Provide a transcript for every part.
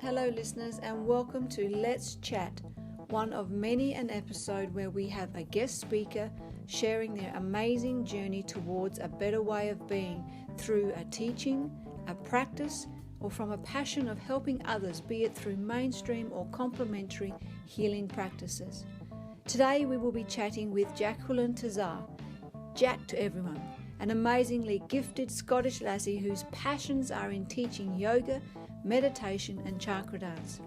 Hello listeners, and welcome to Let's Chat, one of many an episode where we have a guest speaker sharing their amazing journey towards a better way of being through a teaching, a practice, or from a passion of helping others, be it through mainstream or complementary healing practices. Today we will be chatting with Jaqueline Tazzar, Jack to everyone, an amazingly gifted Scottish lassie whose passions are in teaching yoga, meditation and Chakradance.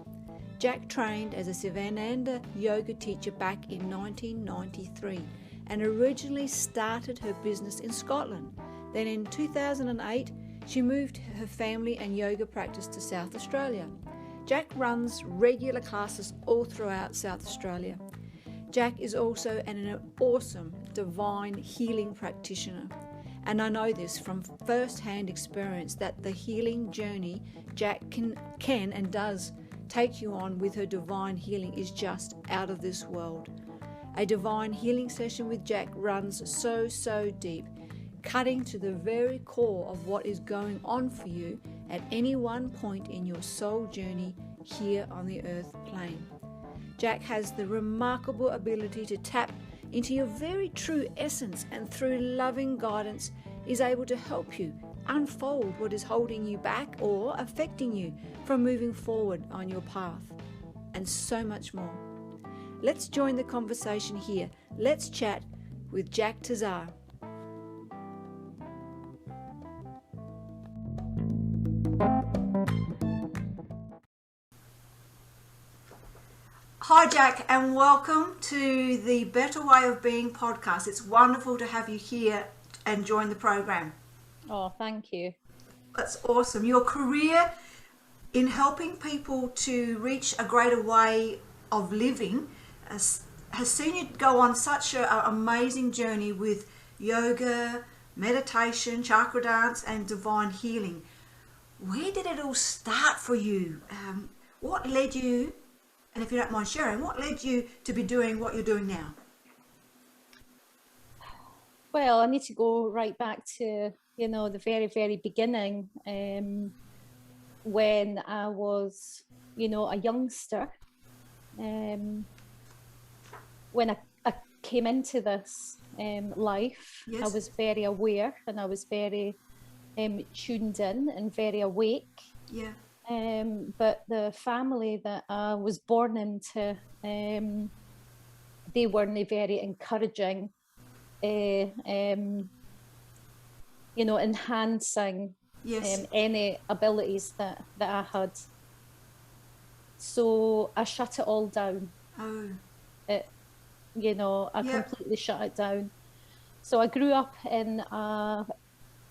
Jack trained as a Sivananda Yoga Teacher back in 1993 and originally started her business in Scotland. Then in 2008, she moved her family and yoga practice to South Australia. Jack runs regular classes all throughout South Australia. Jack is also an awesome Divine Healing Practitioner. And I know this from first-hand experience that the healing journey Jack can and does take you on with her divine healing is just out of this world. A divine healing session with Jack runs so deep, cutting to the very core of what is going on for you at any one point in your soul journey here on the earth plane. Jack has the remarkable ability to tap into your very true essence, and through loving guidance is able to help you unfold what is holding you back or affecting you from moving forward on your path, and so much more. Let's join the conversation here. Let's chat with Jak Tazzar. Hi Jack, and welcome to the Better Way of Being podcast. It's wonderful to have you here and join the program. Oh, thank you. That's awesome. Your career in helping people to reach a greater way of living has seen you go on such an amazing journey with yoga, meditation, Chakradance and divine healing. Where did it all start for you? What led you, and if you don't mind sharing, what led you to be doing what you're doing now? Well, I need to go right back to, the very beginning, when I was, a youngster. When I came into this life, Yes. I was very aware and I was very tuned in and very awake. Yeah. But the family that I was born into, they weren't very encouraging, enhancing Yes. any abilities that I had. So I shut it all down. Oh. I completely shut it down. So I grew up in a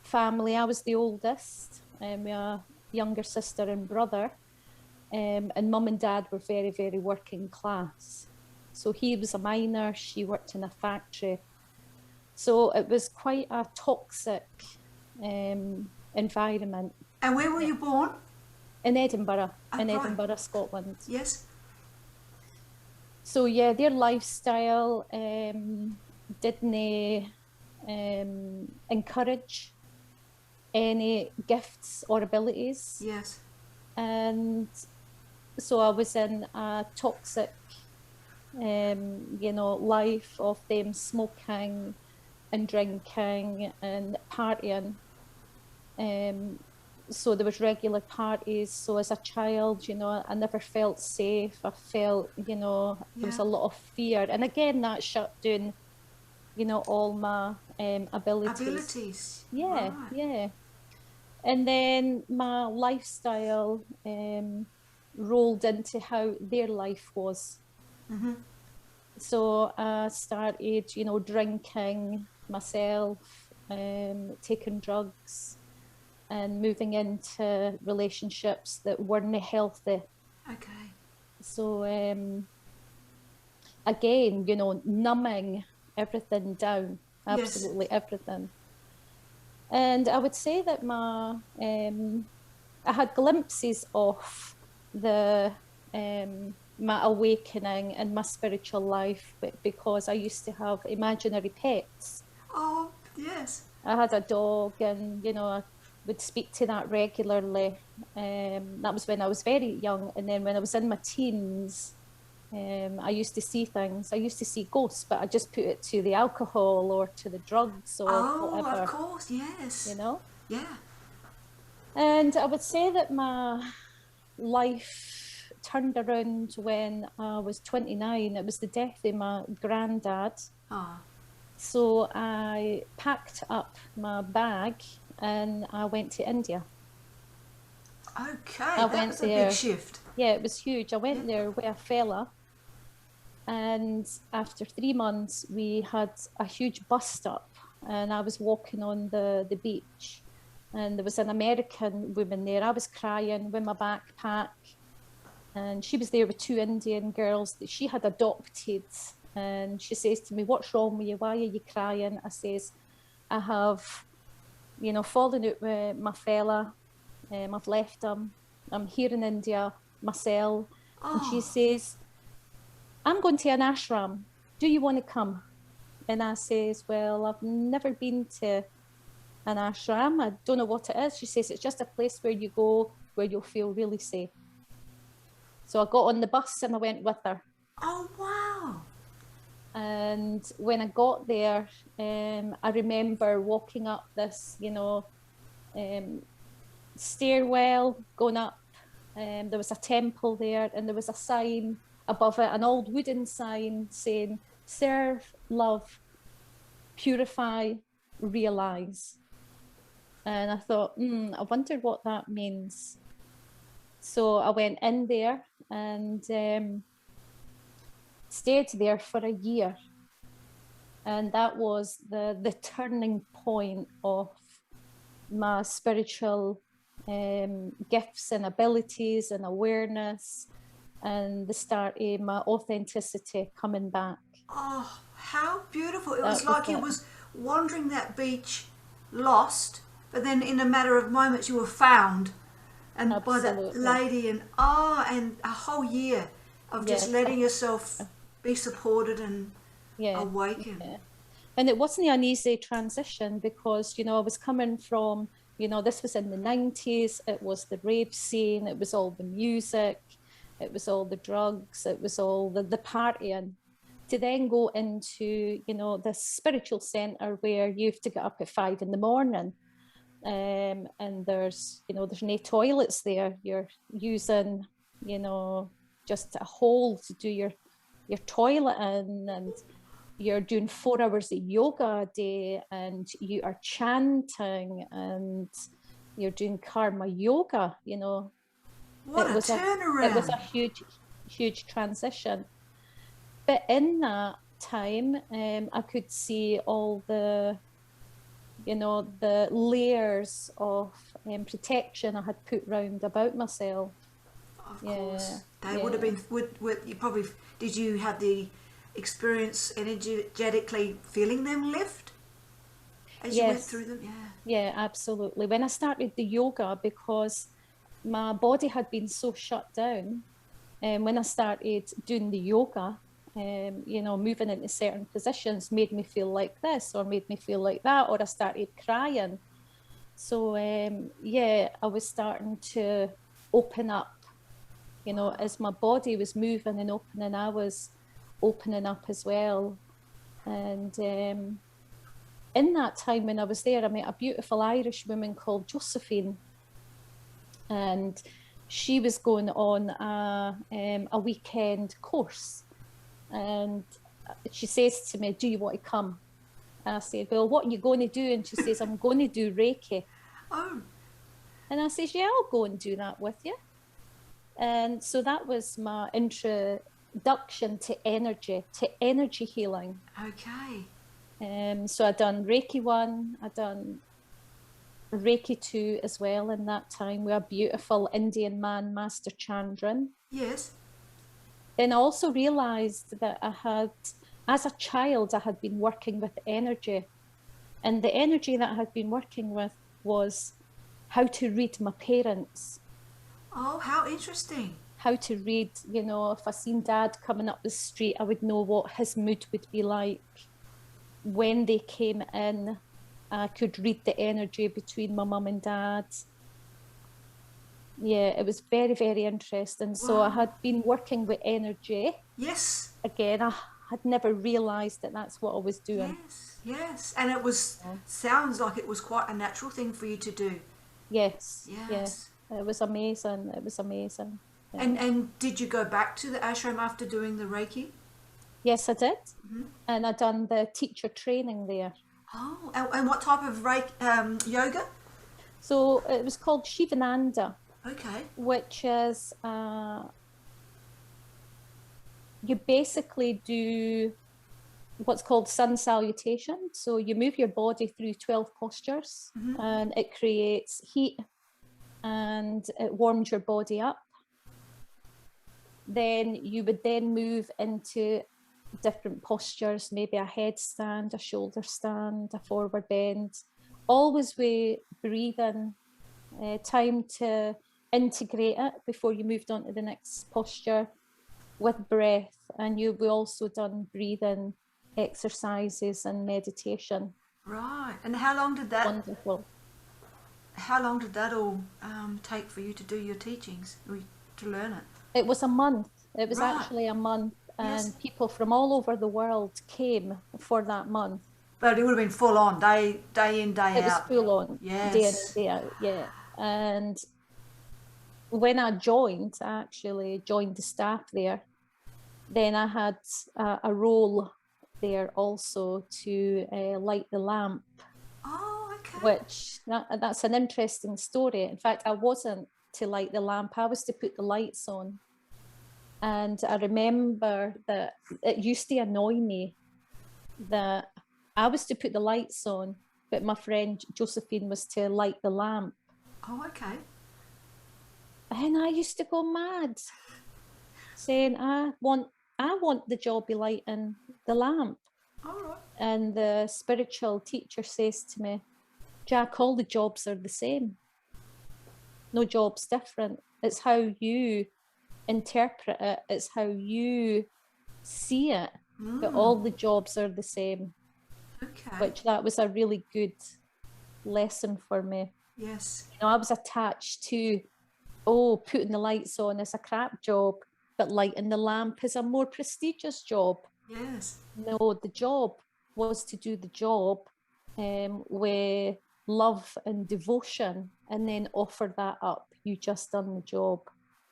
family. I was the oldest. We are younger sister and brother, and mum and dad were very working class. So he was a miner, she worked in a factory. So it was quite a toxic environment. And where were you born? In Edinburgh, right. Edinburgh, Scotland. Yes. So yeah, their lifestyle didn't encourage any gifts or abilities. Yes. And so I was in a toxic life of them smoking and drinking and partying. So there was regular parties. So as a child, I never felt safe. I felt, there was a lot of fear. And again, that shut down, all my abilities. Yeah, right. Yeah. And then my lifestyle rolled into how their life was. Mm-hmm. So I started, drinking myself, taking drugs, and moving into relationships that weren't healthy. Okay. So again, numbing everything down, absolutely yes. Everything. And I would say that I had glimpses of my awakening and my spiritual life, because I used to have imaginary pets. Oh, yes. I had a dog, and would speak to that regularly. That was when I was very young. And then when I was in my teens, I used to see things. I used to see ghosts, but I just put it to the alcohol or to the drugs or whatever. Of course, yes. You know? Yeah. And I would say that my life turned around when I was 29. It was the death of my granddad. Oh. So I packed up my bag and I went to India. Okay, that was a big shift. Yeah, it was huge. I went there with a fella, and after 3 months we had a huge bust up, and I was walking on the beach, and there was an American woman there. I was crying with my backpack, and she was there with 2 Indian girls that she had adopted. And she says to me, "What's wrong with you? Why are you crying?" I says, "I have, fallen out with my fella. I've left him. I'm here in India myself." Oh. And she says, "I'm going to an ashram. Do you want to come?" And I says, "Well, I've never been to an ashram. I don't know what it is." She says, "It's just a place where you go where you'll feel really safe." So I got on the bus and I went with her. Oh, wow. And when I got there, I remember walking up this, stairwell, going up. There was a temple there, and there was a sign above it, an old wooden sign saying, "Serve, love, purify, realize." And I thought, I wonder what that means. So I went in there and stayed there for a year. And that was the turning point of my spiritual gifts and abilities and awareness, and the start of my authenticity coming back. Oh, how beautiful. It was like you was wandering that beach, lost, but then in a matter of moments you were found. And Absolutely. By that lady, and a whole year of just letting yourself be supported and awaken. Yeah. And it wasn't an easy transition because, I was coming from, this was in the 90s, it was the rave scene, it was all the music, it was all the drugs, it was all the partying. To then go into, the spiritual center where you have to get up at 5 a.m. And there's no toilets there. You're using, just a hole to do your toilet in, and you're doing 4 hours of yoga a day, and you are chanting, and you're doing karma yoga. What a turnaround! It was a huge transition. But in that time, I could see all the layers of protection I had put round about myself. Of course. They would have been, you probably, did you have the experience energetically feeling them lift as you went through them? Yeah, absolutely. When I started the yoga, because my body had been so shut down, and when I started doing the yoga, moving into certain positions made me feel like this or made me feel like that, or I started crying. So I was starting to open up, as my body was moving and opening, I was opening up as well. And in that time when I was there, I met a beautiful Irish woman called Josephine, and she was going on a weekend course. And she says to me, "Do you want to come?" And I said, "Well, what are you going to do?" And she says, "I'm going to do Reiki." Oh. And I says, "Yeah, I'll go and do that with you." And so that was my introduction to energy healing. Okay. So I done Reiki 1, I done Reiki 2 as well in that time with a beautiful Indian man, Master Chandran. Yes. Then I also realized that as a child, I had been working with energy. And the energy that I had been working with was how to read my parents. Oh, how interesting. How to read, if I seen Dad coming up the street, I would know what his mood would be like when they came in. I could read the energy between my mum and dad. Yeah, it was very, very interesting. So I had been working with energy. Yes. Again, I had never realised that that's what I was doing. Yes, yes. And it was, sounds like it was quite a natural thing for you to do. Yes, Yes. yeah. It was amazing. It was amazing. Yeah. And did you go back to the ashram after doing the Reiki? Yes, I did. And I done the teacher training there. Oh, and what type of Reiki, yoga? So it was called Sivananda, Okay. which is you basically do what's called sun salutation. So you move your body through 12 postures and it creates heat and it warms your body up. Then you would then move into different postures, maybe a headstand, a shoulder stand, a forward bend, always with breathing, time to integrate it before you moved on to the next posture with breath. And you've also done breathing exercises and meditation. Right. And how long did that? Wonderful. How long did that all take for you to do your teachings, to learn it? It was a month. It was Right. actually a month, and Yes. people from all over the world came for that month. But it would have been full on, day in, day It was out. full on, Yes. day in and day out, yeah. And when I actually joined the staff there, then I had a role there also to light the lamp. Oh, okay. Which that's an interesting story. In fact, I wasn't to light the lamp, I was to put the lights on. And I remember that it used to annoy me that I was to put the lights on, but my friend Josephine was to light the lamp. Oh, okay. And I used to go mad, saying, I want the job of lighting the lamp. All right. And the spiritual teacher says to me, Jack, all the jobs are the same. No job's different. It's how you interpret it. It's how you see it. But all the jobs are the same. Okay. Which that was a really good lesson for me. Yes. You know, I was attached to, putting the lights on is a crap job, but lighting the lamp is a more prestigious job. Yes. No, the job was to do the job with love and devotion, and then offer that up. You just done the job.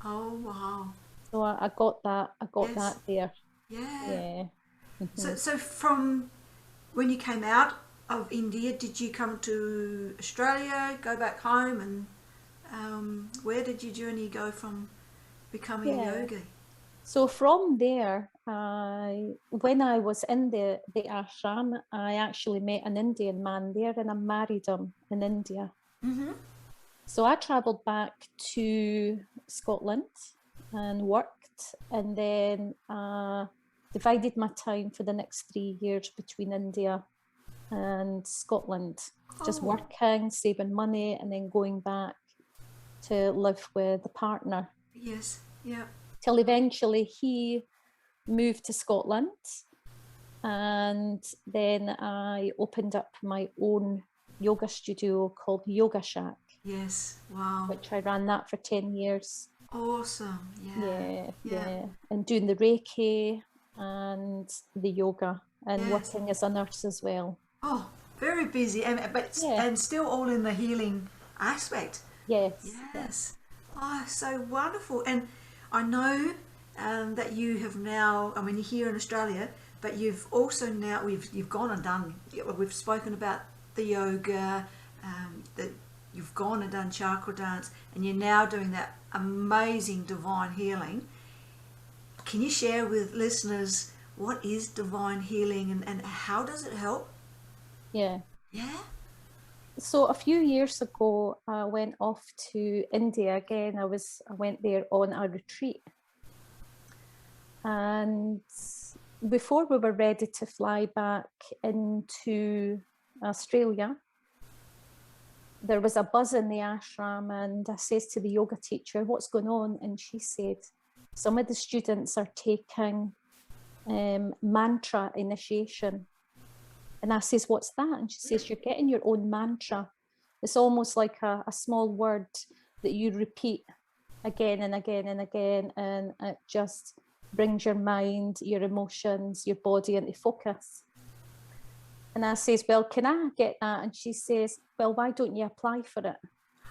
Oh, wow. So I got that. I got Yes. that there. Yeah. Yeah. So from when you came out of India, did you come to Australia, go back home, and where did your journey go from becoming a yogi? So from there, when I was in the ashram, I actually met an Indian man there, and I married him in India. So I travelled back to Scotland and worked, and then divided my time for the next 3 years between India and Scotland, just working, saving money, and then going back to live with a partner. Yes. Yeah. Till eventually he moved to Scotland, and then I opened up my own yoga studio called Yoga Shack. Yes. Wow. Which I ran that for 10 years. Awesome. Yeah. Yeah. And doing the Reiki and the yoga, and working as a nurse as well. Oh, very busy, and still all in the healing aspect. Yes. Yes. Oh, so wonderful. And I know that you have now, I mean, you're here in Australia, but you've also now, you've gone and done, we've spoken about the yoga, that you've gone and done Chakradance, and you're now doing that amazing divine healing. Can you share with listeners what is divine healing and how does it help? Yeah. Yeah. So a few years ago, I went off to India again. I went there on a retreat. And before we were ready to fly back into Australia, there was a buzz in the ashram, and I says to the yoga teacher, what's going on? And she said, some of the students are taking mantra initiation. And I says, what's that? And she says, you're getting your own mantra. It's almost like a small word that you repeat again and again and again, and it just brings your mind, your emotions, your body into focus. And I says, well, can I get that? And she says, well, why don't you apply for it?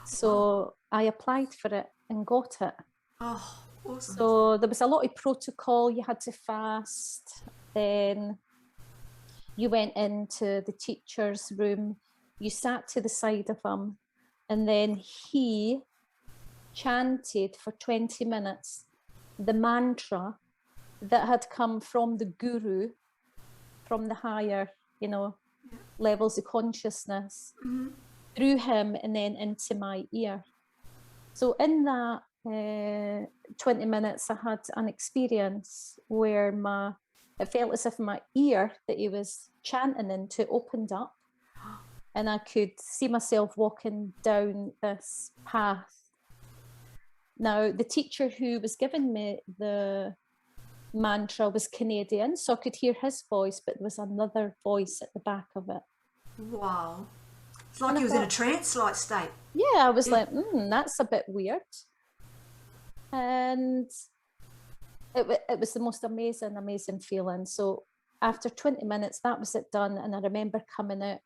So I applied for it and got it. Oh, awesome. So there was a lot of protocol. You had to fast. Then you went into the teacher's room. You sat to the side of him. And then he chanted for 20 minutes the mantra that had come from the guru, from the higher, levels of consciousness, through him and then into my ear. So in that 20 minutes, I had an experience where it felt as if my ear that he was chanting into opened up, and I could see myself walking down this path. Now, the teacher who was giving me the mantra was Canadian, so I could hear his voice, but there was another voice at the back of it. Wow. It's like he was in a trance-like state. Yeah, I was like, that's a bit weird. And it was the most amazing feeling. So after 20 minutes, that was it done. And I remember coming out,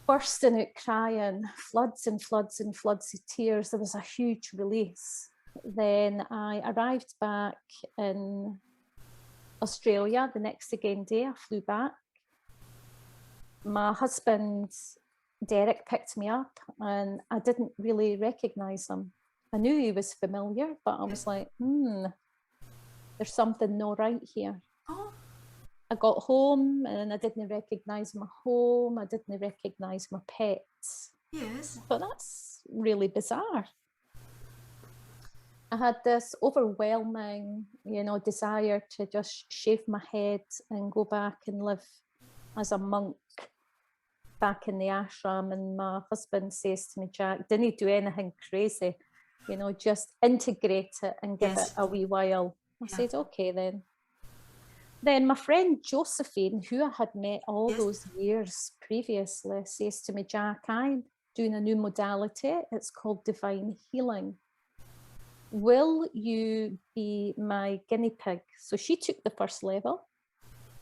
bursting out crying, floods and floods and floods of tears. There was a huge release. Then I arrived back in Australia the next again day. I flew back. My husband, Derek, picked me up, and I didn't really recognize him. I knew he was familiar, but I was like, there's something not right here. Oh. I got home and I didn't recognize my home. I didn't recognize my pets. Yes. But that's really bizarre. I had this overwhelming, desire to just shave my head and go back and live as a monk back in the ashram. And my husband says to me, Jack, didn't do anything crazy, just integrate it and give it a wee while. I said, okay then. Then my friend Josephine, who I had met all those years previously, says to me, Jack, I'm doing a new modality. It's called Divine Healing. Will you be my guinea pig? So she took the first level,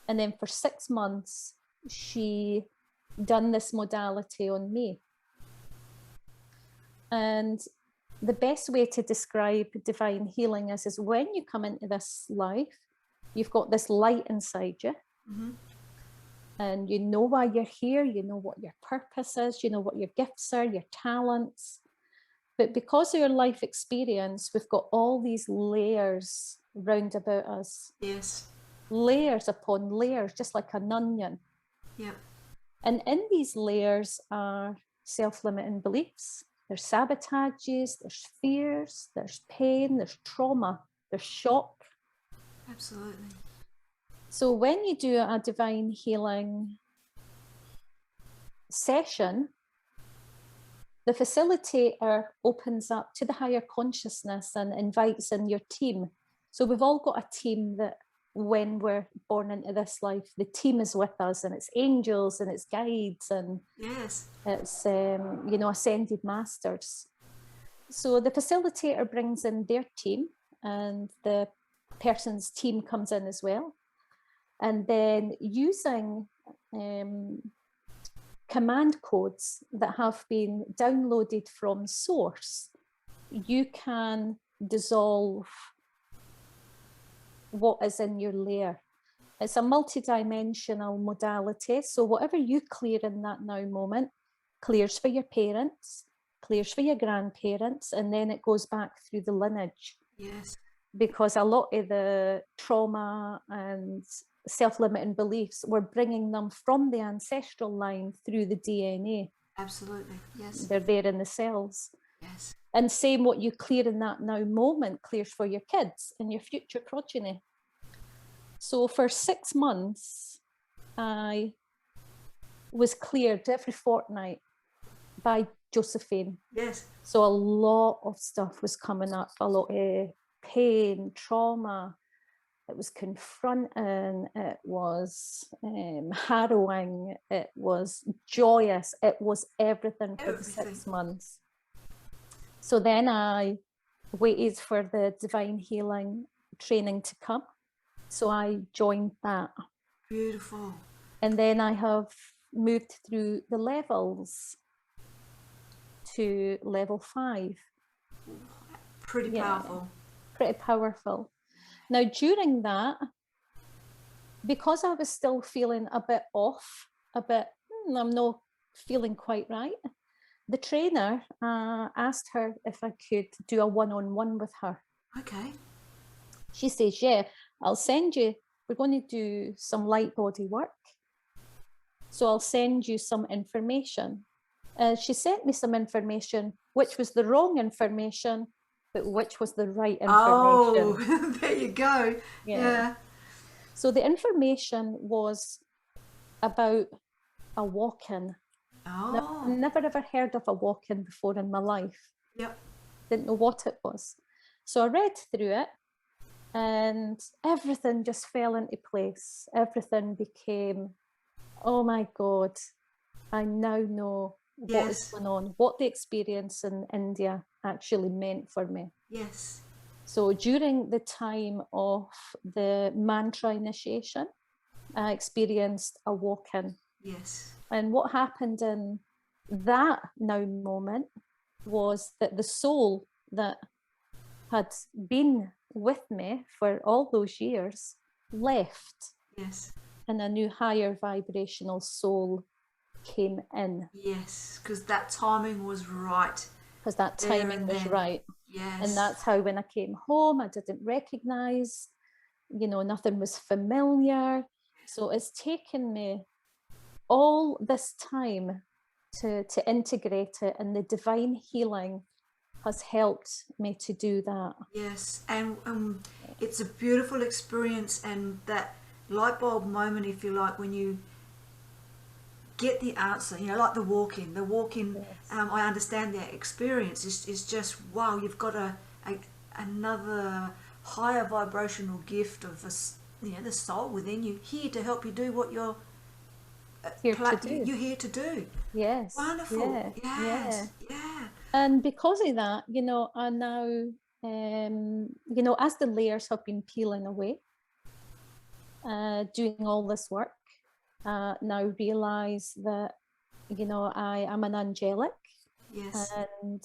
and then for 6 months, she done this modality on me. And the best way to describe divine healing is when you come into this life, you've got this light inside you, and you know why you're here, you know what your purpose is, you know what your gifts are, your talents. But because of your life experience, we've got all these layers round about us. Yes. Layers upon layers, just like an onion. Yep. And in these layers are self-limiting beliefs. There's sabotages, there's fears, there's pain, there's trauma, there's shock. Absolutely. So when you do a divine healing session, the facilitator opens up to the higher consciousness and invites in your team. So we've all got a team that when we're born into this life, the team is with us, and it's angels and it's guides and it's, ascended masters. So the facilitator brings in their team, and the person's team comes in as well. And then using command codes that have been downloaded from source, you can dissolve what is in your layer. It's a multi-dimensional modality. So whatever you clear in that now moment clears for your parents, clears for your grandparents, and then it goes back through the lineage. Yes. Because a lot of the trauma and self-limiting beliefs, we're bringing them from the ancestral line through the DNA. Absolutely, yes. They're there in the cells. Yes. And same what you clear in that now moment clears for your kids and your future progeny. So for 6 months, I was cleared every fortnight by Josephine. Yes. So a lot of stuff was coming up, a lot of pain, trauma, It was confronting, it was harrowing, it was joyous, it was everything for the 6 months. So then I waited for the Divine Healing training to come. So I joined that. Beautiful. And then I have moved through the levels to level 5. Pretty powerful. Pretty powerful. Now, during that, because I was still feeling a bit off, I'm not feeling quite right, the trainer asked her if I could do a one-on-one with her. Okay. She says, yeah, I'll send you, we're going to do some light body work. So I'll send you some information. She sent me some information, which was the wrong information, but which was the right information. Oh, there you go. Yeah. So the information was about a walk-in. Oh. Now, I've never ever heard of a walk-in before in my life. Yep. Didn't know what it was. So I read through it and everything just fell into place. Everything became, oh my God, I now know what is going on, what the experience in India actually meant for me. Yes. So during the time of the mantra initiation, I experienced a walk-in. Yes. And what happened in that now moment was that the soul that had been with me for all those years left. Yes. And a new higher vibrational soul came in. Yes, because that timing was right. Because that timing was right. Yes. And that's how when I came home, I didn't recognize, nothing was familiar. So it's taken me all this time to integrate it, and the divine healing has helped me to do that. Yes, and it's a beautiful experience, and that light bulb moment, if you like, when you get the answer, like the walk-in. Yes. I understand that experience is just, wow, you've got another higher vibrational gift of the soul within you, here to help you do what you're here to do. You're here to do. Yes. Wonderful. Yeah. And because of that, I now, as the layers have been peeling away, doing all this work, now realize that, I am an angelic. Yes. And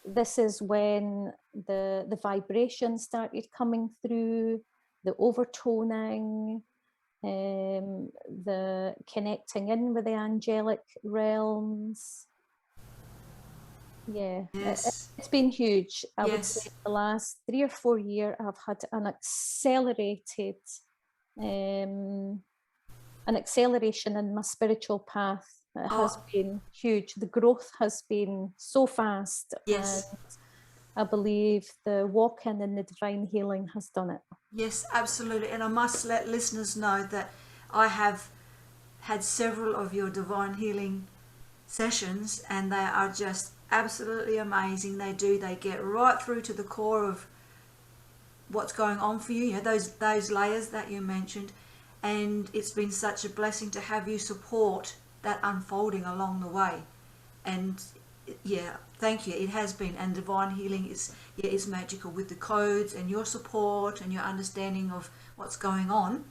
this is when the vibration started coming through, the overtoning, the connecting in with the angelic realms. Yeah, yes. It's been huge. I yes. would say the last 3 or 4 years I've had an acceleration in my spiritual path. It has been huge. The growth has been so fast. Yes. And I believe the walk-in and the divine healing has done it. Yes, absolutely. And I must let listeners know that I have had several of your divine healing sessions, and they are just absolutely amazing. They get right through to the core of what's going on for you, those layers that you mentioned. And it's been such a blessing to have you support that unfolding along the way. And yeah, thank you. It has been. And divine healing is magical with the codes and your support and your understanding of what's going on.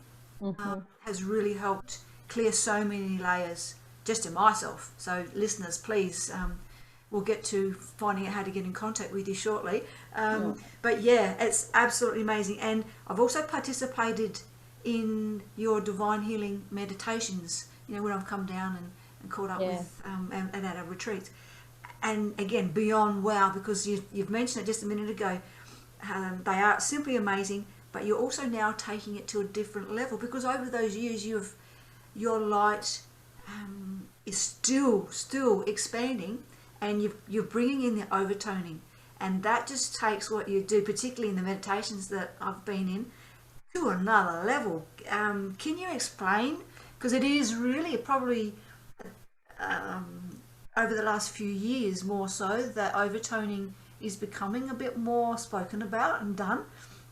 Has really helped clear so many layers just in myself. So listeners, please, we'll get to finding out how to get in contact with you shortly. But yeah, it's absolutely amazing. And I've also participated in your divine healing meditations, when I've come down and caught up with and at a retreat. And again, beyond wow, because you've mentioned it just a minute ago, they are simply amazing, but you're also now taking it to a different level, because over those years your light is still expanding, and you're bringing in the overtoning, and that just takes what you do, particularly in the meditations that I've been in, to another level. Can you explain? Because it is really probably over the last few years more so that overtoning is becoming a bit more spoken about and done.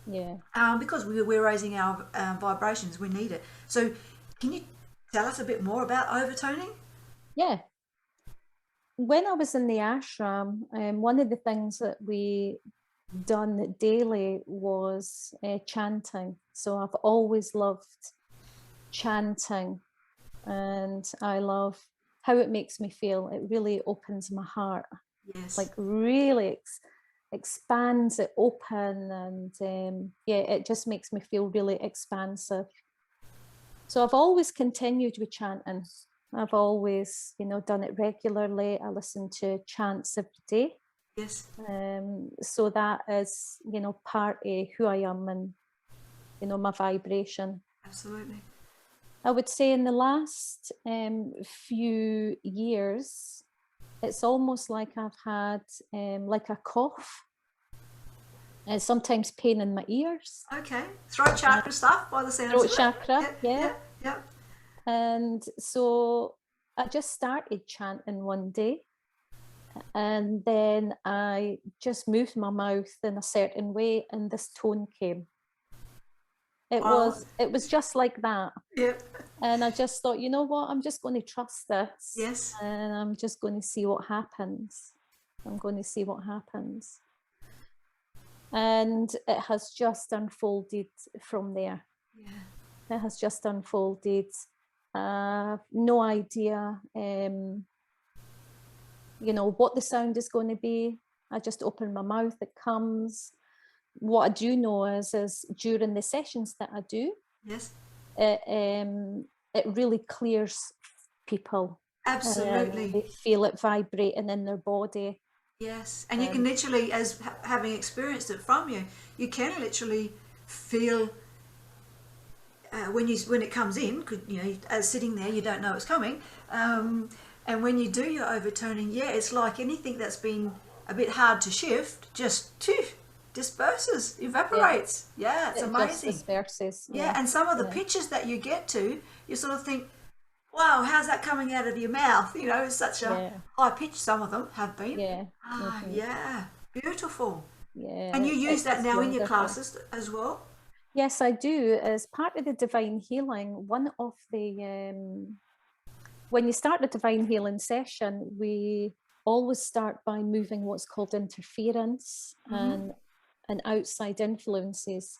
Yeah. Because we're raising our vibrations, we need it. So can you tell us a bit more about overtoning? Yeah. When I was in the ashram, one of the things that we done daily was chanting. So I've always loved chanting, and I love how it makes me feel. It really opens my heart. Yes. Like really expands it open, and yeah, it just makes me feel really expansive. So I've always continued with chanting. I've always, done it regularly. I listen to chants every day. Yes. So that is, part of who I am and, my vibration. Absolutely. I would say in the last few years, it's almost like I've had like a cough. And sometimes pain in my ears. Okay. Throat chakra stuff by the sounds of it. Throat chakra, yeah. Yep. And so I just started chanting one day, and then I just moved my mouth in a certain way, and this tone came. It was just like that. Yep. And I just thought, you know what, I'm just going to trust this. Yes. And I'm just going to see what happens. I'm going to see what happens. And it has just unfolded from there. Yeah. It has just unfolded. No idea, what the sound is going to be. I just open my mouth, it comes. What I do know is during the sessions that I do, yes, it really clears people. Absolutely. They feel it vibrating in their body. Yes, and you can literally, as having experienced it from you, you can literally feel when it comes in. As sitting there, you don't know it's coming, and when you do your overtoning, it's like anything that's been a bit hard to shift, just disperses, evaporates. It's amazing. Just disperses. Yeah, and some of the pitches that you get to, you sort of think, wow, how's that coming out of your mouth? It's such a high pitch, some of them have been. Yeah, beautiful. Yeah. And you use that now in your classes as well? Yes, I do. As part of the Divine Healing, one of the, when you start the Divine Healing session, we always start by moving what's called interference and outside influences.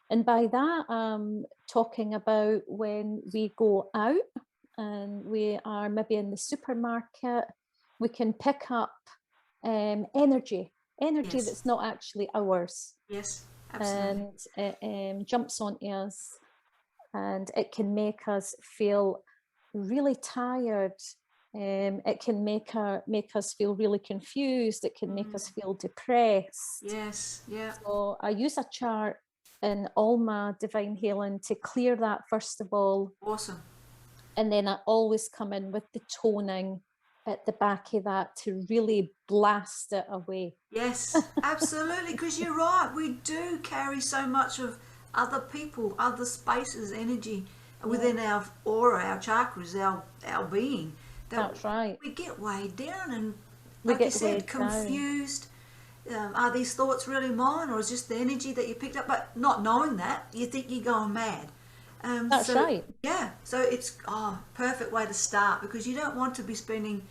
And by that, I'm talking about when we go out and we are maybe in the supermarket, we can pick up energy that's not actually ours. Yes, absolutely. And it jumps onto us, and it can make us feel really tired. It can make us feel really confused. It can make us feel depressed. Yes, yeah. So I use a chart in all my Divine Healing to clear that first of all. Awesome. And then I always come in with the toning at the back of that to really blast it away. Yes, absolutely, because you're right. We do carry so much of other people, other spaces, energy within our aura, our chakras, our being. That's right. We get weighed down and, like you said, confused. Are these thoughts really mine, or is just the energy that you picked up? But not knowing that, you think you're going mad. That's right. Yeah, so it's perfect way to start, because you don't want to be spending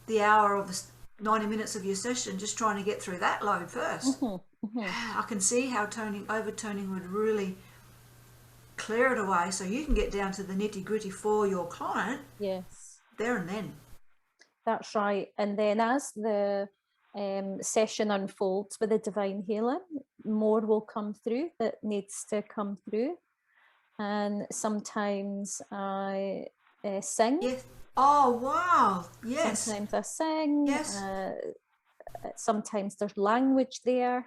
the hour or the 90 minutes of your session just trying to get through that load first. I can see how overtoning would really clear it away, so you can get down to the nitty gritty for your client. Yes. There and then. That's right. And then as the session unfolds with the Divine Healing, more will come through that needs to come through. And sometimes I sing. Yes. Oh, wow. Yes. Sometimes I sing. Yes. Sometimes there's language there.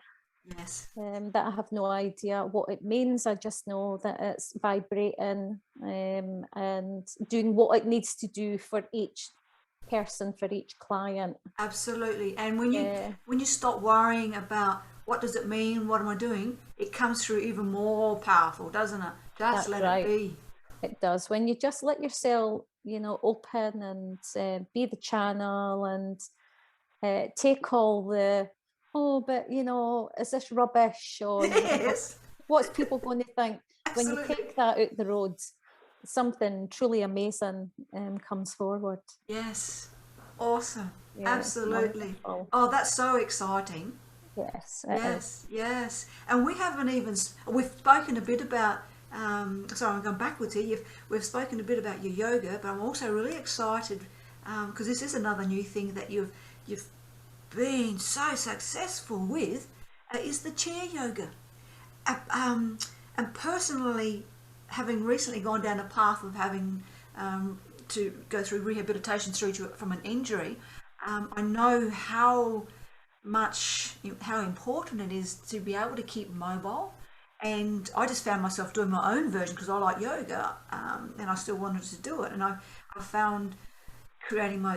Yes. That I have no idea what it means. I just know that it's vibrating and doing what it needs to do for each person, for each client. Absolutely. And when you stop worrying about what does it mean, what am I doing, it comes through even more powerful, doesn't it? Just let it be. It does. When you just let yourself, open and be the channel and take all the oh, but you know, is this rubbish? Or Yes, what's people going to think? When you absolutely. take that out the road, something truly amazing comes forward. Yes, awesome. Yeah, it's Absolutely. wonderful. Oh, that's so exciting. Yes, it is. Yes, yes. And we haven't even, we've spoken a bit about, sorry, I'm going backwards here. We've spoken a bit about your yoga, but I'm also really excited because this is another new thing that you've been so successful with, is the chair yoga. And personally, having recently gone down a path of having to go through rehabilitation from an injury, I know how important it is to be able to keep mobile. And I just found myself doing my own version because I like yoga, and I still wanted to do it. And I found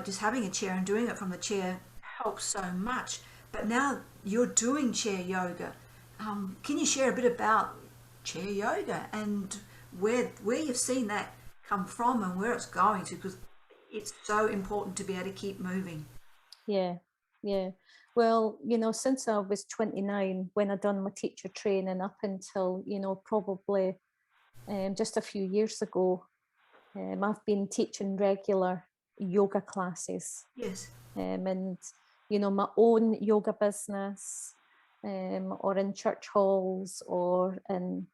just having a chair and doing it from the chair helps so much. But now you're doing chair yoga. Can you share a bit about chair yoga and where you've seen that come from and where it's going to? Because it's so important to be able to keep moving. Yeah, yeah. Well, you know, since I was 29, when I done my teacher training up until, you know, probably just a few years ago, I've been teaching regular yoga classes. Yes. And, you know, my own yoga business, or in church halls or in,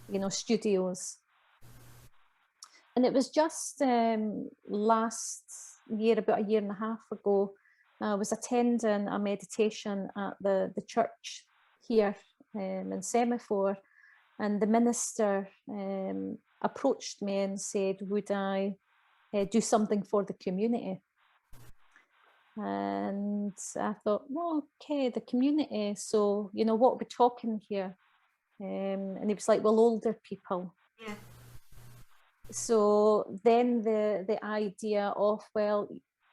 you know, studios. And it was just last year, about a year and a half ago, I was attending a meditation at the church here in Semaphore, and the minister approached me and said, would I do something for the community? And I thought, well, okay, the community. So, you know, what we're talking here. And he was like, well, older people. Yeah. So then the idea of, well,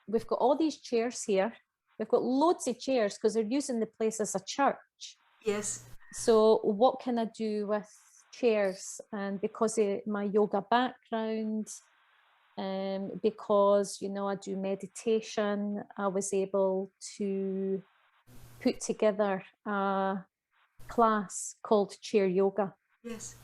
we've got all these chairs here. We've got loads of chairs because they're using the place as a church. Yes. So what can I do with chairs? And because of my yoga background, because, you know, I do meditation, I was able to put together a class called chair yoga. Yes.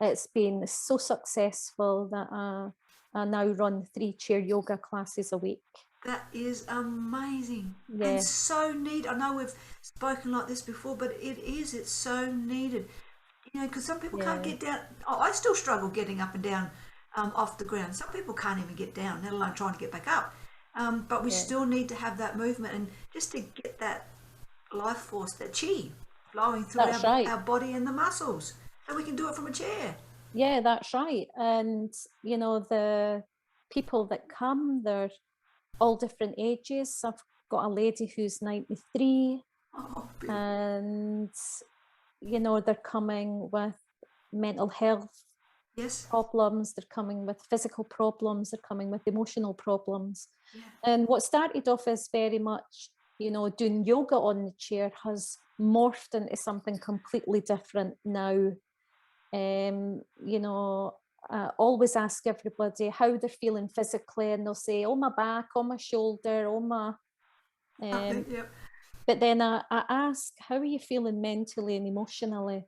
It's been so successful that I now run 3 chair yoga classes a week. That is amazing. Yeah. And so neat. I know we've spoken like this before, but it's so needed. You know, because some people can't get down. Oh, I still struggle getting up and down off the ground. Some people can't even get down, let alone trying to get back up. But we still need to have that movement and just to get that life force, that chi, flowing through our body and the muscles. So we can do it from a chair. Yeah, that's right. And, you know, the people that come, they're all different ages. I've got a lady who's 93. Oh, and, you know, they're coming with mental health problems. They're coming with physical problems. They're coming with emotional problems. Yeah. And what started off as very much, you know, doing yoga on the chair has morphed into something completely different now. You know, I always ask everybody how they're feeling physically, and they'll say, oh, my back, oh, my shoulder, oh, my... But then I ask, how are you feeling mentally and emotionally?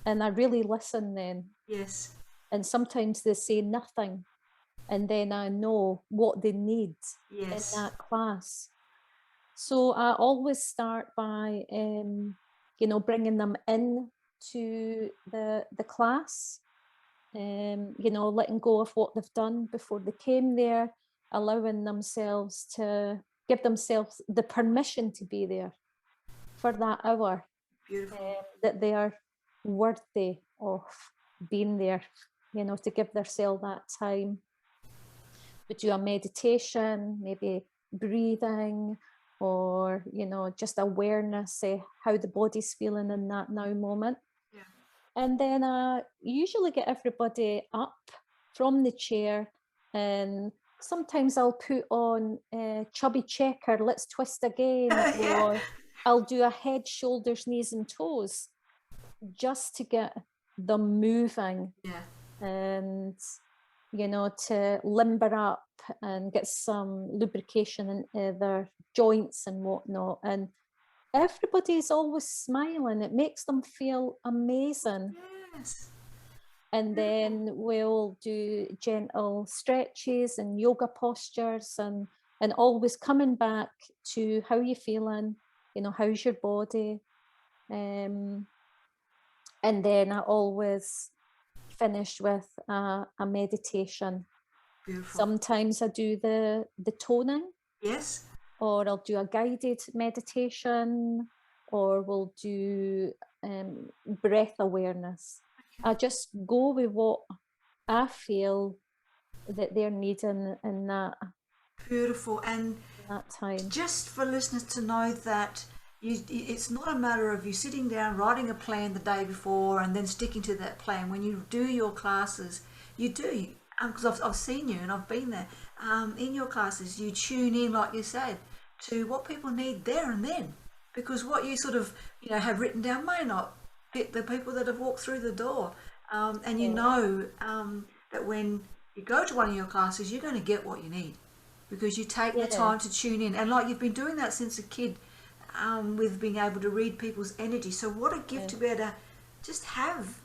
And I really listen then. Yes. And sometimes they say nothing. And then I know what they need in that class. So I always start by, you know, bringing them in to the class, you know, letting go of what they've done before they came there, allowing themselves to give themselves the permission to be there for that hour. Beautiful. That they are worthy of being there, you know, to give themselves that time. We do a meditation, maybe breathing, or, you know, just awareness, how the body's feeling in that now moment. Yeah. And then I usually get everybody up from the chair, and sometimes I'll put on chubby checker, let's twist again, or I'll do a head, shoulders, knees and toes, just to get them moving. Yeah. And, you know, to limber up and get some lubrication in their joints and whatnot. And everybody's always smiling. It makes them feel amazing. Yes. And then we'll do gentle stretches and yoga postures, and always coming back to how you're feeling, you know, how's your body. And then I always finish with a meditation. Beautiful. Sometimes I do the toning. Yes. Or I'll do a guided meditation, or we'll do breath awareness. I just go with what I feel that they're needing in that. Beautiful. And that time. Just for listeners to know that it's not a matter of you sitting down, writing a plan the day before and then sticking to that plan. When you do your classes, you do, because I've seen you and I've been there, in your classes, you tune in, like you said, to what people need there and then. Because what you sort of, have written down may not fit the people that have walked through the door. And you know that when you go to one of your classes, you're going to get what you need. Because you take the time to tune in. And like you've been doing that since a kid, with being able to read people's energy. So what a gift to be able to just have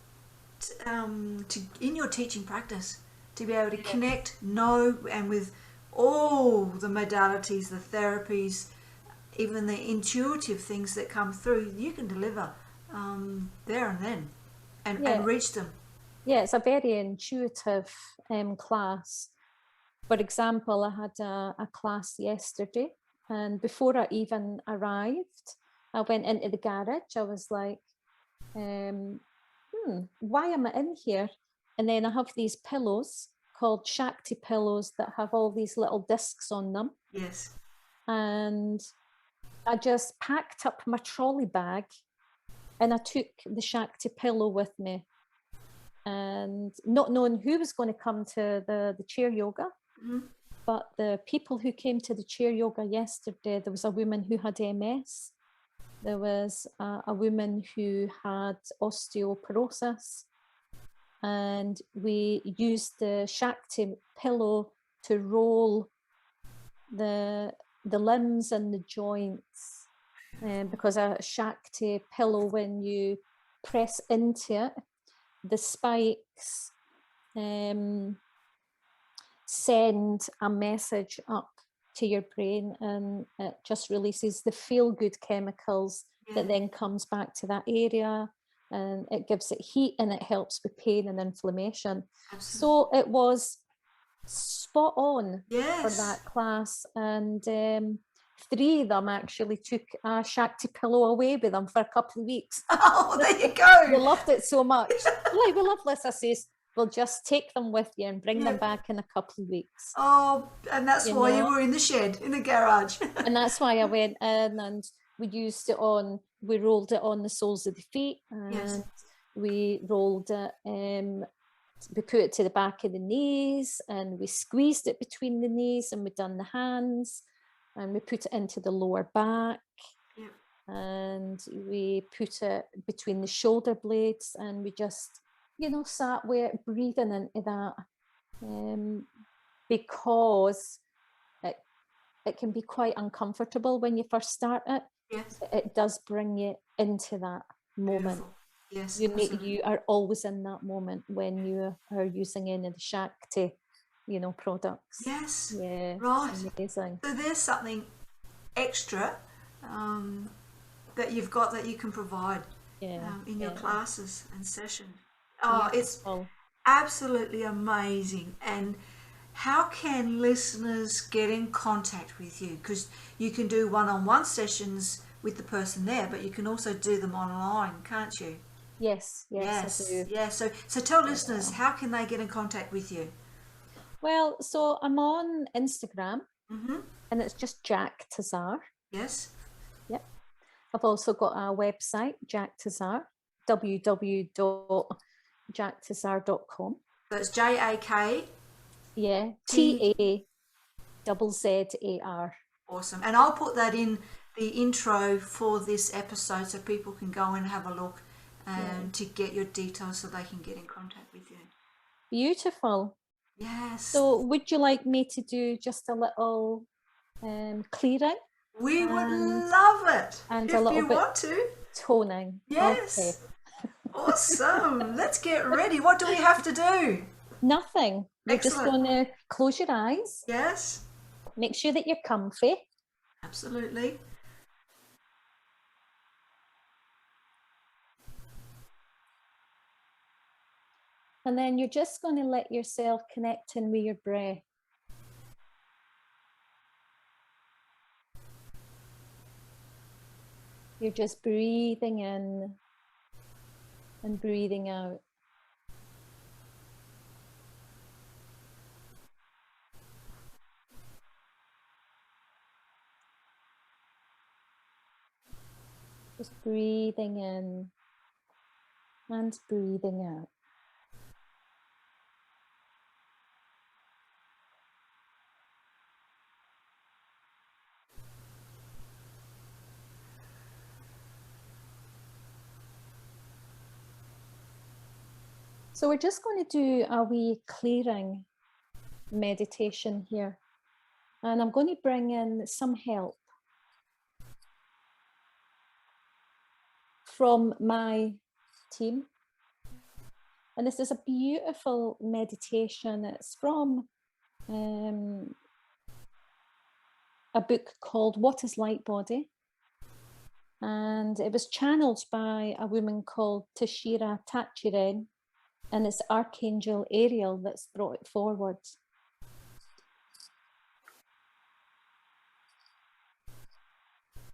in your teaching practice, to be able to connect, know, and with all the modalities, the therapies, even the intuitive things that come through, you can deliver there and then and reach them. Yeah, it's a very intuitive class. For example, I had a class yesterday, and before I even arrived, I went into the garage. I was like, why am I in here? And then I have these pillows called Shakti pillows that have all these little discs on them. Yes. And I just packed up my trolley bag and I took the Shakti pillow with me. And not knowing who was going to come to the chair yoga, but the people who came to the chair yoga yesterday, there was a woman who had MS. There was a woman who had osteoporosis. And we used the Shakti pillow to roll the limbs and the joints. Because a Shakti pillow, when you press into it, the spikes send a message up to your brain, and it just releases the feel-good chemicals that then comes back to that area, and it gives it heat and it helps with pain and inflammation. Absolutely. So it was spot on for that class, and 3 of them actually took a Shakti pillow away with them for a couple of weeks. Oh, there you go. They loved it so much. Like, we love this. I says, we'll just take them with you and bring them back in a couple of weeks. Oh, and that's why you were in the shed, in the garage. And that's why I went in, and we used it on, we rolled it on the soles of the feet, and we rolled it, we put it to the back of the knees, and we squeezed it between the knees, and we done the hands, and we put it into the lower back, and we put it between the shoulder blades, and we just, sat with it, breathing into that, because it can be quite uncomfortable when you first start it. It does bring you into that moment. Beautiful. You are always in that moment when you are using any of the Shakti, products. Right. Amazing. So there's something extra that you've got that you can provide in your classes and sessions. Oh, it's absolutely amazing. And how can listeners get in contact with you? Because you can do one-on-one sessions with the person there, but you can also do them online, can't you? Yes, I do. Yeah. So tell listeners, how can they get in contact with you? Well, so I'm on Instagram, and it's just Jak Tazzar. Yes. Yep. I've also got a website, Jak Tazzar, www.jaktazzar.com. So it's JAK. Yeah, TAZZAR. Awesome. And I'll put that in the intro for this episode so people can go and have a look to get your details so they can get in contact with you. Beautiful. Yes. So would you like me to do just a little clearing? We would love it. And if a little you bit want to. toning. Yes. Okay. Awesome. Let's get ready. What do we have to do? Nothing. You're just Excellent. going to close your eyes. Yes. Make sure that you're comfy. Absolutely. And then you're just going to let yourself connect in with your breath. You're just breathing in and breathing out. Just breathing in and breathing out. So we're just going to do a wee clearing meditation here. And I'm going to bring in some help from my team. And this is a beautiful meditation. It's from a book called What is Light Body? And it was channeled by a woman called Jak Tazzar, and it's Archangel Ariel that's brought it forward.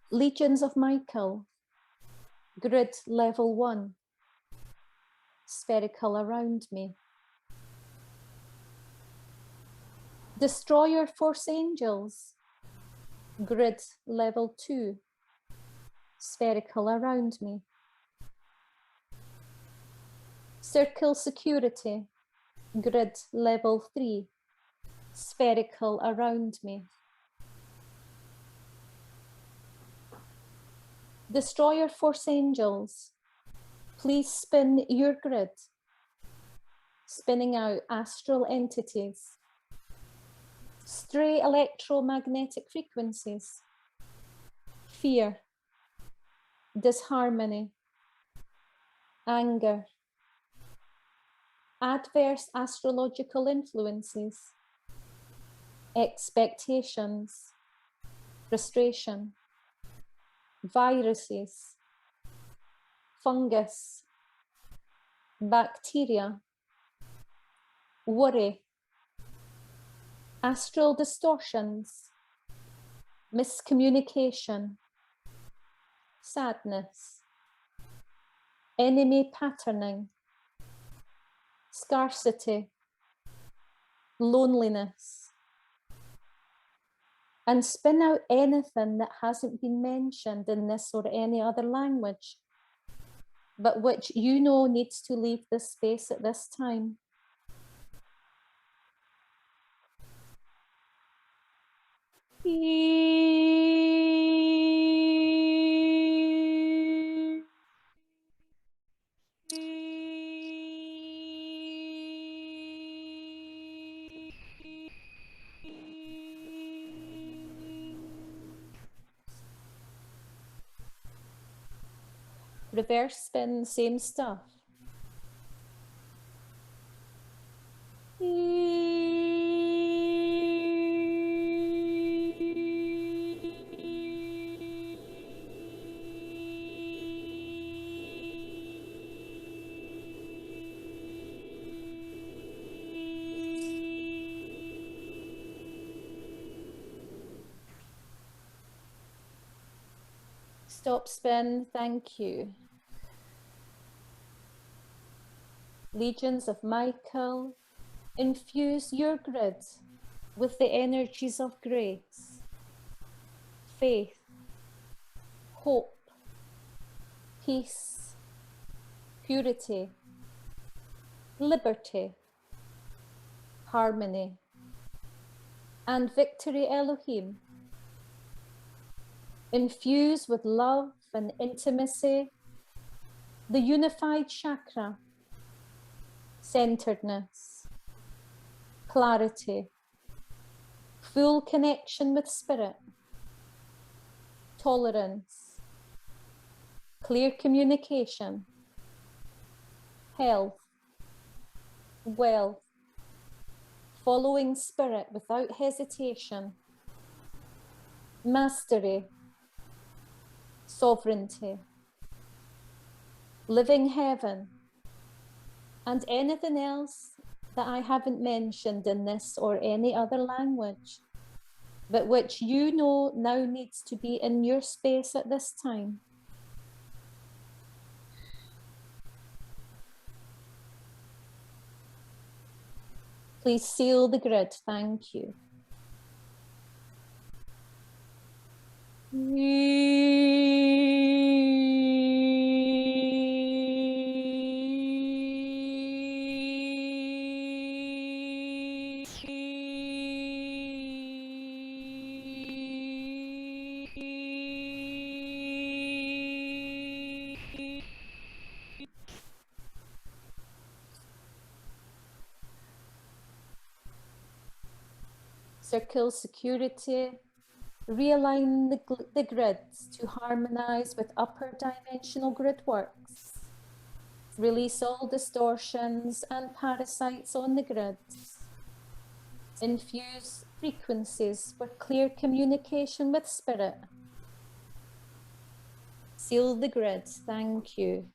Legions of Michael, grid level 1, spherical around me. Destroyer force angels, grid level 2, spherical around me. Circle security, grid level 3, spherical around me. Destroyer force angels, please spin your grid, spinning out astral entities, stray electromagnetic frequencies, fear, disharmony, anger, adverse astrological influences, expectations, frustration, viruses, fungus, bacteria, worry, astral distortions, miscommunication, sadness, enemy patterning, scarcity, loneliness, and spin out anything that hasn't been mentioned in this or any other language, but which you know needs to leave this space at this time. Reverse spin, same stuff. Stop spin, thank you. Legions of Michael, infuse your grid with the energies of grace, faith, hope, peace, purity, liberty, harmony, and victory Elohim. Infuse with love and intimacy the unified chakra, centeredness, clarity, full connection with spirit, tolerance, clear communication, health, wealth, following spirit without hesitation, mastery, sovereignty, living heaven, and anything else that I haven't mentioned in this or any other language, but which you know now needs to be in your space at this time. Please seal the grid. Thank you. Circle security. Realign the grids to harmonize with upper dimensional grid works. Release all distortions and parasites on the grids. Infuse frequencies for clear communication with spirit. Seal the grids. Thank you.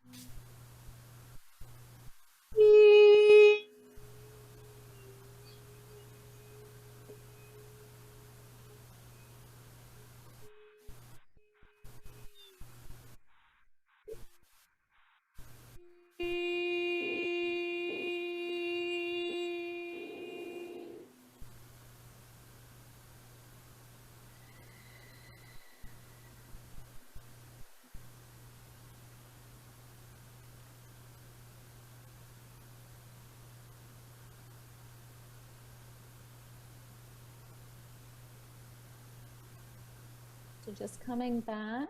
So just coming back,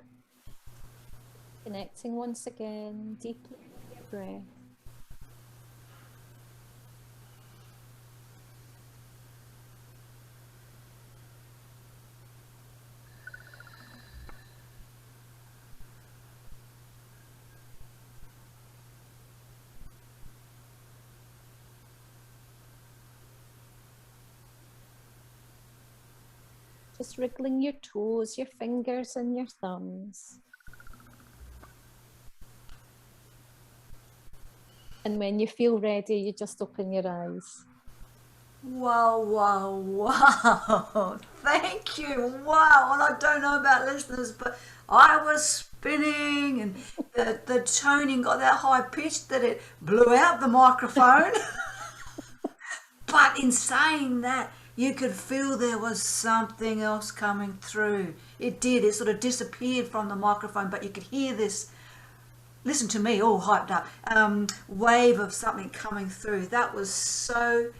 connecting once again, deeply with your breath. Just wriggling your toes, your fingers and your thumbs. And when you feel ready, you just open your eyes. Wow, wow, wow. Thank you. Wow. And I don't know about listeners, but I was spinning and the toning got that high pitched that it blew out the microphone. But in saying that, you could feel there was something else coming through. It did. It sort of disappeared from the microphone, but you could hear this, listen to me, all hyped up, wave of something coming through. That was so,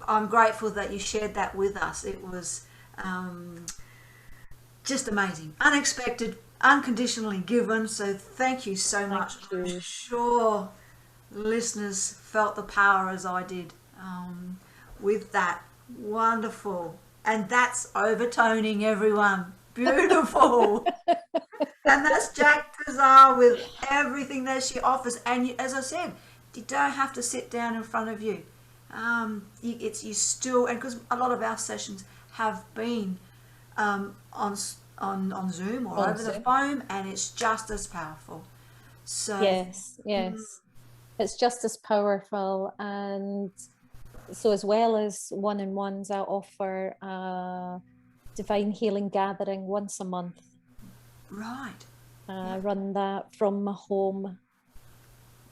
I'm grateful that you shared that with us. It was just amazing, unexpected, unconditionally given. So thank you so much. I'm sure listeners felt the power as I did. With that. Wonderful. And that's overtoning, everyone. Beautiful. And that's Jak Tazzar with everything that she offers. And you, as I said, you don't have to sit down in front of you. You still, and because a lot of our sessions have been on Zoom or over the phone, and it's just as powerful. So yes. It's just as powerful. And so as well as one-on-ones, I offer a Divine Healing Gathering once a month. Right. I run that from my home.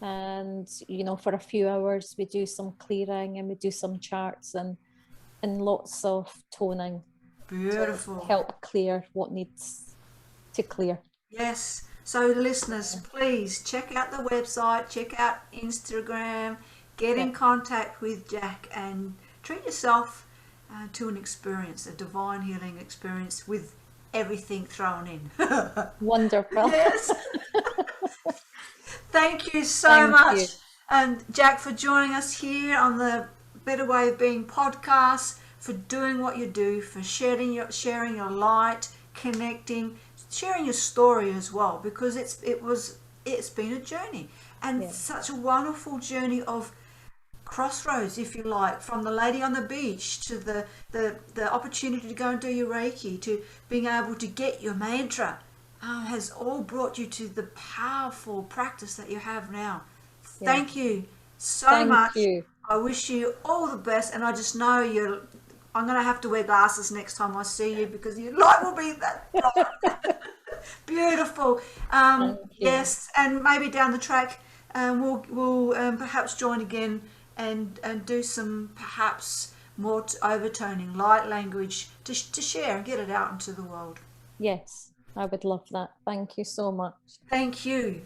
And, you know, for a few hours, we do some clearing and we do some charts and lots of toning. Beautiful. To help clear what needs to clear. Yes. So listeners, please check out the website, check out Instagram, get in contact with Jak and treat yourself to an experience, a divine healing experience with everything thrown in. Wonderful. Yes. Thank you so much. And Jak, for joining us here on the Better Way of Being podcast, for doing what you do, for sharing your light, connecting, sharing your story as well, because it's been a journey, and such a wonderful journey of crossroads, if you like, from the lady on the beach to the opportunity to go and do your Reiki, to being able to get your mantra, has all brought you to the powerful practice that you have now. Thank you so much. I wish you all the best, and I just know I'm going to have to wear glasses next time I see you, because your light will be that bright. Beautiful. Yes, and maybe down the track we'll perhaps join again and do some perhaps more overtoning light language to share and get it out into the world. Yes, I would love that. Thank you so much. Thank you.